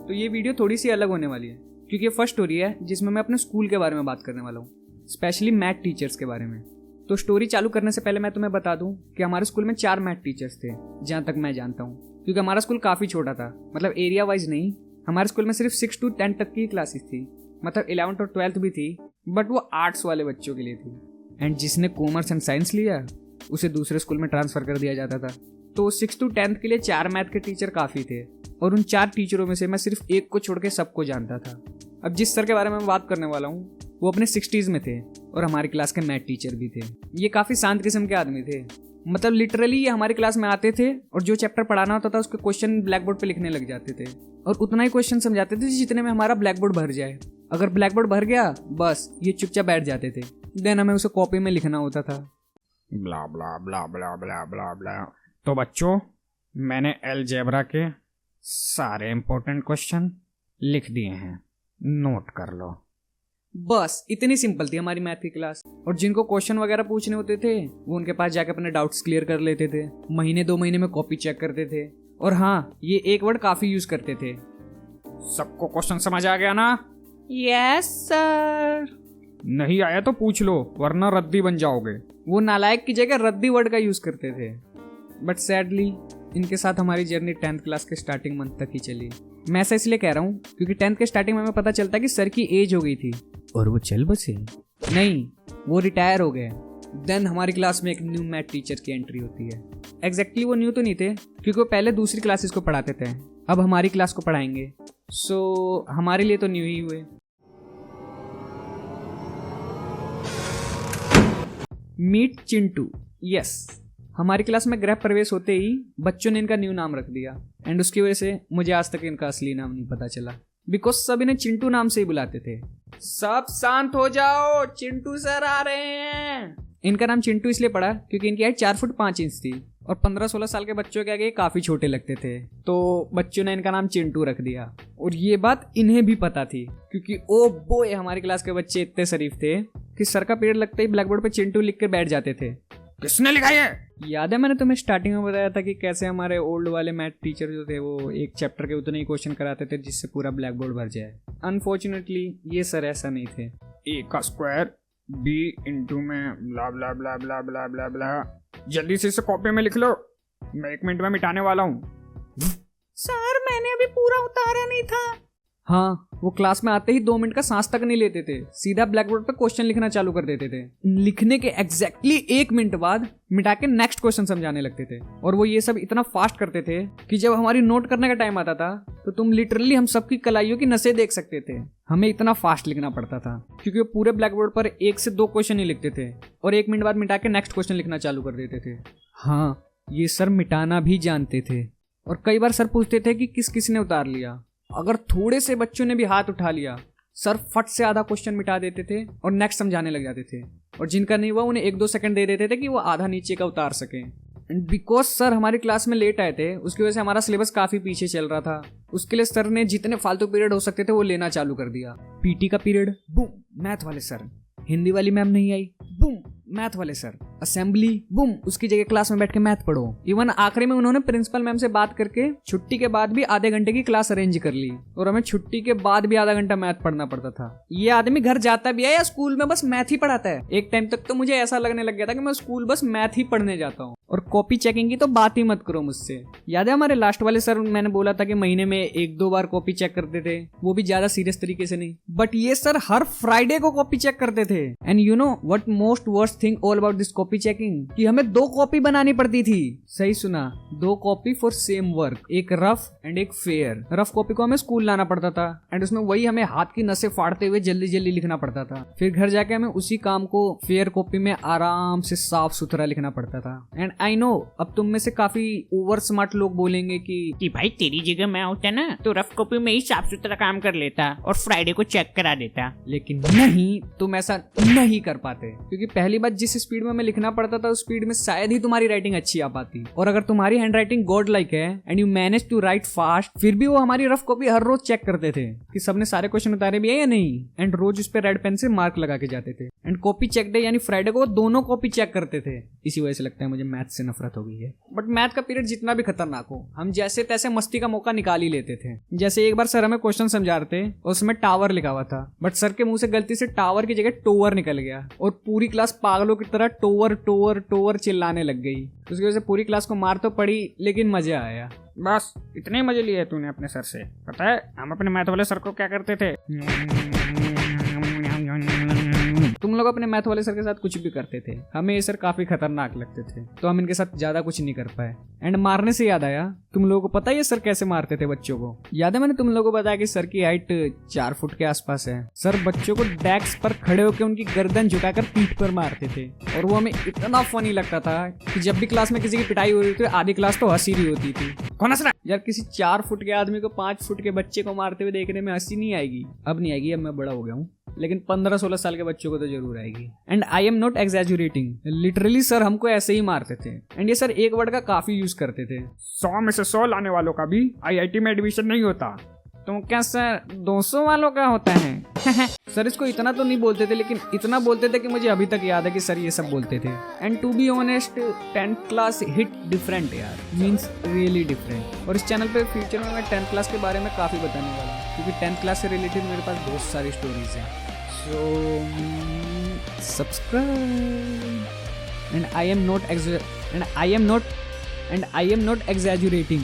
तो ये वीडियो थोड़ी सी अलग होने वाली है क्योंकि ये फर्स्ट स्टोरी है जिसमें मैं अपने स्कूल के बारे में बात करने वाला हूँ, स्पेशली मैथ टीचर्स के बारे में। तो स्टोरी चालू करने से पहले मैं तुम्हें बता दूं कि हमारे स्कूल में 4 मैथ टीचर्स थे जहाँ तक मैं जानता हूँ, क्योंकि हमारा स्कूल काफ़ी छोटा था, मतलब एरिया वाइज नहीं। हमारे स्कूल में सिर्फ 6 to 10 तक की क्लासेस थी, मतलब 11th और 12th भी थी, बट वो आर्ट्स वाले बच्चों के लिए थी। एंड जिसने कॉमर्स एंड साइंस लिया उसे दूसरे स्कूल में ट्रांसफ़र कर दिया जाता था। तो 6 to 10th के लिए 4 मैथ के टीचर काफ़ी थे, और उन 4 टीचरों में से मैं सिर्फ एक को छोड़ के सबको जानता था। अब जिस सर के बारे में मैं बात करने वाला हूँ वो अपने 60s में थे और हमारी क्लास के मैथ टीचर भी थे। ये काफ़ी शांत किस्म के आदमी थे, मतलब लिटरली ये हमारी क्लास में आते थे और जो चैप्टर पढ़ाना होता था उसके क्वेश्चन ब्लैक बोर्ड पे लिखने लग जाते थे, और उतना ही क्वेश्चन समझाते थे जितने में हमारा ब्लैक बोर्ड भर जाए। अगर ब्लैक बोर्ड भर गया बस ये चुपचाप बैठ जाते थे, देन हमें उसे कॉपी में लिखना होता था। ब्ला ब्ला ब्ला ब्ला ब्ला ब्ला ब्ला। तो बच्चों, मैंने अलजेब्रा के सारे इंपॉर्टेंट क्वेश्चन लिख दिए हैं, नोट कर लो। बस इतनी सिंपल थी हमारी मैथ की क्लास, और जिनको क्वेश्चन वगैरह पूछने होते थे वो उनके पास जाकर अपने डाउट्स क्लियर कर लेते थे। महीने 2 महीने में कॉपी चेक करते थे, और हाँ, ये एक वर्ड काफी यूज करते थे। सबको क्वेश्चन समझ आ गया ना? Yes sir. नहीं आया तो पूछ लो, वरना रद्दी बन जाओगे। वो नालायक की जगह रद्दी वर्ड का यूज करते थे। बट सैडली इनके साथ हमारी जर्नी 10th क्लास के स्टार्टिंग मंथ तक ही चली। मैं ऐसा इसलिए कह रहा हूँ क्योंकि 10th के स्टार्टिंग में हमें पता चलता कि सर की एज हो गई थी और वो चल बसे नहीं, वो रिटायर हो गए। देन हमारी क्लास में एक न्यू मैथ टीचर की एंट्री होती है। एग्जैक्टली वो न्यू तो नहीं थे क्योंकि वो पहले दूसरी क्लासेस को पढ़ाते थे, अब हमारी क्लास को पढ़ाएंगे, सो हमारे लिए तो न्यू ही हुए। मीट चिंटू। यस, हमारी क्लास में गृह प्रवेश होते ही बच्चों ने इनका न्यू नाम रख दिया, एंड उसकी वजह से मुझे आज तक इनका असली नाम नहीं पता चला, बिकॉज सब इन्हें चिंटू नाम से ही बुलाते थे। सब शांत हो जाओ, चिंटू सर आ रहे हैं। इनका नाम चिंटू इसलिए पड़ा क्योंकि इनकी हाइट 4 फुट 5 इंच थी, और 15-16 साल के बच्चों के आगे काफी छोटे लगते थे, तो बच्चों ने इनका नाम चिंटू रख दिया। और ये बात इन्हें भी पता थी क्योंकि ओ बॉय, हमारी क्लास के बच्चे इतने शरीफ थे कि सर का पीरियड लगते ही ब्लैक बोर्ड पे चिंटू लिख कर बैठ जाते थे। किसने लिखा ये? याद है मैंने तुम्हें स्टार्टिंग में बताया था कि कैसे हमारे ओल्ड वाले मैथ टीचर जो थे वो एक चैप्टर के उतने ही क्वेश्चन कराते थे जिससे पूरा ब्लैक बोर्ड भर जाए। अनफॉर्चुनेटली ये सर ऐसा नहीं थे। ए का स्क्वायर बी इंटू में ब्ला ब्ला ब्ला ब्ला ब्ला ब्ला ब्ला। जल्दी से इसे कॉपी में लिख लो, मैं 1 मिनट में मिटाने वाला हूँ। सर मैंने अभी पूरा उतारा नहीं था। हाँ, वो क्लास में आते ही 2 मिनट का सांस तक नहीं लेते थे, सीधा ब्लैक बोर्ड पे क्वेश्चन लिखना चालू कर देते थे। लिखने के एग्जैक्टली 1 मिनट बाद मिटा के नेक्स्ट क्वेश्चन समझाने लगते थे, और वो ये सब इतना फास्ट करते थे कि जब हमारी नोट करने का टाइम आता था तो तुम लिटरली हम सबकी कलाइयों की नसें देख सकते थे। हमें इतना फास्ट लिखना पड़ता था क्योंकि वो पूरे ब्लैक बोर्ड पर 1 से 2 क्वेश्चन ही लिखते थे और 1 मिनट बाद मिटा के नेक्स्ट क्वेश्चन लिखना चालू कर देते थे। हाँ, ये सर मिटाना भी जानते थे, और कई बार सर पूछते थे कि किस किस ने उतार लिया। अगर थोड़े से बच्चों ने भी हाथ उठा लिया, सर फट से आधा क्वेश्चन मिटा देते थे और नेक्स्ट समझाने लग जाते थे, और जिनका नहीं हुआ उन्हें 1-2 सेकंड दे देते थे कि वो आधा नीचे का उतार सकें। एंड बिकॉज सर हमारी क्लास में लेट आए थे, उसकी वजह से हमारा सिलेबस काफी पीछे चल रहा था। उसके लिए सर ने जितने फालतू पीरियड हो सकते थे वो लेना चालू कर दिया। पीटी का पीरियड, बूम मैथ वाले सर। हिंदी वाली मैम नहीं आई, बूम मैथ वाले सर। असेंबली, बूम उसकी जगह क्लास में बैठ के मैथ पढ़ो। इवन आखिरी में उन्होंने प्रिंसिपल मैम से बात करके छुट्टी के बाद भी आधे घंटे की क्लास अरेंज कर ली, और हमें छुट्टी के बाद भी आधा घंटा मैथ पढ़ना पड़ता था। ये आदमी घर जाता भी है या स्कूल में बस मैथ ही पढ़ाता है? एक टाइम तक तो मुझे ऐसा लगने लग गया था कि मैं स्कूल बस मैथ ही पढ़ने जाता हूँ, और कॉपी चेकिंग की तो बात ही मत करो मुझसे। याद है हमारे लास्ट वाले सर, मैंने बोला था कि महीने में 1-2 बार कॉपी चेक करते थे, वो भी ज्यादा सीरियस तरीके से नहीं, बट ये सर हर फ्राइडे को कॉपी चेक करते थे। And you know what most worst thing all about this copy checking, कि हमें 2 कॉपी बनानी पड़ती थी। सही सुना, 2 कॉपी फॉर सेम वर्क, एक रफ एंड एक फेयर। रफ कॉपी को हमें स्कूल लाना पड़ता था, एंड उसमें वही हमें हाथ की नसें फाड़ते हुए जल्दी जल्दी लिखना पड़ता था। फिर घर जाके हमें उसी काम को फेयर कॉपी में आराम से साफ सुथरा लिखना पड़ता था। एंड आई नो अब तुम में से काफी ओवर स्मार्ट लोग बोलेंगे कि भाई तेरी जगह मैं होता ना तो रफ कॉपी में ही साफ सुथरा काम कर लेता और फ्राइडे को चेक करा देता। लेकिन नहीं, तुम ऐसा नहीं कर पाते, क्योंकि पहली बात जिस स्पीड में हमें लिखना लिखना पड़ता था उस स्पीड में शायद ही तुम्हारी राइटिंग अच्छी आ पाती। और अगर तुम्हारी हैंड राइटिंग गॉड लाइक है and you manage to write fast, फिर भी वो हमारी रफ कॉपी हर रोज चेक करते थे कि सबने सारे क्वेश्चन उतारे भी है या नहीं, एंड रोज उस पर रेड पेन से मार्क लगा के जाते थे। एंड कॉपी चेक डे यानी फ्राइडे को दोनों कॉपी चेक करते थे। इसी वजह से लगता है मुझे मैथ से नफरत हो गई है। बट मैथ का पीरियड जितना भी खतरनाक हो, हम जैसे तैसे मस्ती का मौका निकाल ही लेते थे। जैसे एक बार सर हमें क्वेश्चन समझा रहे थे, उसमें टावर लिखा हुआ था, बट सर के मुंह से गलती से टावर की जगह टोवर निकल गया और पूरी क्लास पागलों की तरह टोवर टोवर टोवर चिल्लाने लग गई। उसकी वजह से पूरी क्लास को मार तो पड़ी, लेकिन मजा आया। बस इतने मजे लिए तूने अपने सर से। पता है हम अपने मैथ वाले सर को क्या करते थे? तुम लोग अपने मैथ वाले सर के साथ कुछ भी करते थे, हमें ये सर काफी खतरनाक लगते थे, तो हम इनके साथ ज्यादा कुछ नहीं कर पाए। एंड मारने से याद आया, तुम लोगों को पता है ये सर कैसे मारते थे बच्चों को? याद है मैंने तुम लोगों को बताया कि सर की हाइट 4 फुट के आसपास है। सर बच्चों को डेस्क पर खड़े होकर उनकी गर्दन झुकाकर पीठ पर मारते थे, और वो हमें इतना फनी लगता था कि जब भी क्लास में किसी की पिटाई हो रही थी आधी क्लास तो हंसी रही होती थी। कौन हंस रहा है? यार किसी 4 फुट के आदमी को 5 फुट के बच्चे को मारते हुए देखने में हंसी नहीं आएगी? अब नहीं आएगी, अब मैं बड़ा हो गया हूँ, लेकिन 15-16 साल के बच्चों को तो जरूर आएगी। And I am not exaggerating, literally sir हमको ऐसे ही मारते थे। एंड ये सर एक वर्ड का काफी यूज करते थे। 100 में से 100 लाने वालों का भी IIT में एडमिशन नहीं होता। तो क्या सर 200 वालों का होता है? सर इसको इतना तो नहीं बोलते थे, लेकिन इतना बोलते थे कि मुझे अभी तक याद है कि सर ये सब बोलते थे। And to be honest 10th class hit different यार, मीन्स रियली डिफरेंट। और इस चैनल पे फ्यूचर में मैं 10th क्लास के बारे में काफ़ी बताने वाला हूँ, क्योंकि 10th क्लास से रिलेटेड मेरे पास बहुत सारी स्टोरीज हैं। So subscribe. And I am not एग्जैजुरेटिंग।